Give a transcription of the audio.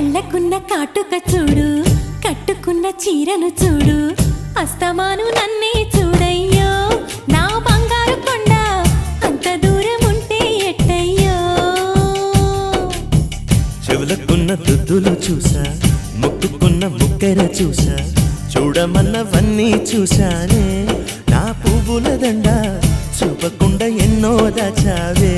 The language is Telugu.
కళ్ళకున్న కాటుక చూడు, కట్టుకున్న చీరను చూడు, అస్తమాను నన్నే చూడయ్యో నా బంగారు కొండ, అంత దూరం ఉంటే ఎట్టయ్యో. చెవులకున్న దుద్దులు చూసా, ముక్కుకున్న ముక్కెర చూసా, చూడమన్నవన్నీ చూశానే. నా పువ్వుల దండ చూపకుండా ఎన్నో దాచావే.